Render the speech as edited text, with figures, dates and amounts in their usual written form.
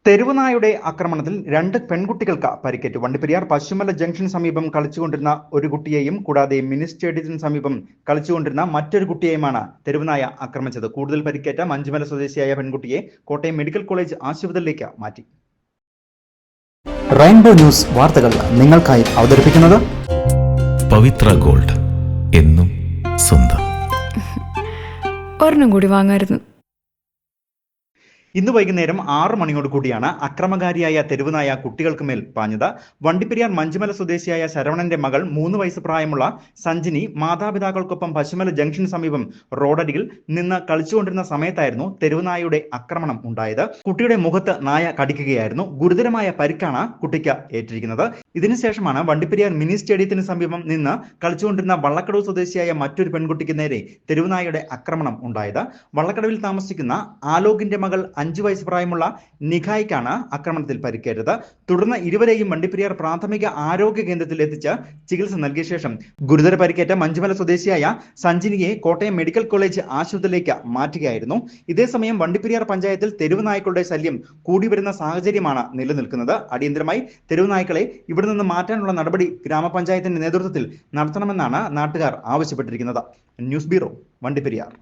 തെരുവുനായുടെ ആക്രമണത്തിൽ 2 പെൺകുട്ടികൾക്ക് പരിക്കേറ്റു. വണ്ടിപ്പെരിയാർ പശുമല ജംഗ്ഷന് സമീപം കളിച്ചുകൊണ്ടിരുന്ന ഒരു കുട്ടിയെയും കൂടാതെ മിനി സ്റ്റേഡിയത്തിന് സമീപം കളിച്ചുകൊണ്ടിരുന്ന മറ്റൊരു കുട്ടിയെയുമാണ് തെരുവുനായ ആക്രമിച്ചത്. കൂടുതൽ പരിക്കേറ്റ മഞ്ചുമല സ്വദേശിയായ പെൺകുട്ടിയെ കോട്ടയം മെഡിക്കൽ കോളേജ് ആശുപത്രിയിലേക്ക് മാറ്റി. റെയിൻബോ ന്യൂസ് വാർത്തകൾ നിങ്ങൾക്കായി അവതരിപ്പിക്കുന്നത് പവിത്ര ഗോൾഡ്, എന്നും സ്വന്തം. ഒരെണ്ണം കൂടി വാങ്ങായിരുന്നു. ഇന്ന് വൈകുന്നേരം 6 മണിയോട് കൂടിയാണ് അക്രമകാരിയായ തെരുവുനായ കുട്ടികൾക്ക് മേൽ പാഞ്ഞത്. വണ്ടിപ്പെരിയാർ മഞ്ചുമല സ്വദേശിയായ ശരവണന്റെ മകൾ 3 വയസ്സ് പ്രായമുള്ള സഞ്ജിനി മാതാപിതാക്കൾക്കൊപ്പം പശുമല ജംഗ്ഷന് സമീപം റോഡരികിൽ നിന്ന് കളിച്ചുകൊണ്ടിരുന്ന സമയത്തായിരുന്നു തെരുവുനായയുടെ ആക്രമണം ഉണ്ടായത്. കുട്ടിയുടെ മുഖത്ത് നായ കടിക്കുകയായിരുന്നു. ഗുരുതരമായ പരിക്കാണ് കുട്ടിക്ക് ഏറ്റിരിക്കുന്നത്. ഇതിനുശേഷമാണ് വണ്ടിപ്പെരിയാർ മിനി സ്റ്റേഡിയത്തിന് സമീപം നിന്ന് കളിച്ചുകൊണ്ടിരുന്ന വള്ളക്കടവ് സ്വദേശിയായ മറ്റൊരു പെൺകുട്ടിക്ക് നേരെ തെരുവുനായയുടെ ആക്രമണം ഉണ്ടായത്. വള്ളക്കടവിൽ താമസിക്കുന്ന ആലോകിന്റെ മകൾ 5 വയസ്സ് പ്രായമുള്ള നിഖായ്ക്കാണ് ആക്രമണത്തിൽ പരിക്കേറ്റത്. തുടർന്ന് ഇരുവരെയും വണ്ടിപ്പെരിയാർ പ്രാഥമിക ആരോഗ്യ കേന്ദ്രത്തിൽ എത്തിച്ച് ചികിത്സ നൽകിയ ശേഷം ഗുരുതര പരിക്കേറ്റ മഞ്ചുമല സ്വദേശിയായ സഞ്ജിനിയെ കോട്ടയം മെഡിക്കൽ കോളേജ് ആശുപത്രിയിലേക്ക് മാറ്റുകയായിരുന്നു. ഇതേസമയം വണ്ടിപ്പെരിയാർ പഞ്ചായത്തിൽ തെരുവുനായ്ക്കളുടെ ശല്യം കൂടി വരുന്ന സാഹചര്യമാണ് നിലനിൽക്കുന്നത്. അടിയന്തരമായി തെരുവുനായ്ക്കളെ ഇവിടെ നിന്ന് മാറ്റാനുള്ള നടപടി ഗ്രാമപഞ്ചായത്തിന്റെ നേതൃത്വത്തിൽ നടത്തണമെന്നാണ് നാട്ടുകാർ ആവശ്യപ്പെട്ടിരിക്കുന്നത്. News bureau, Vandiperiyar.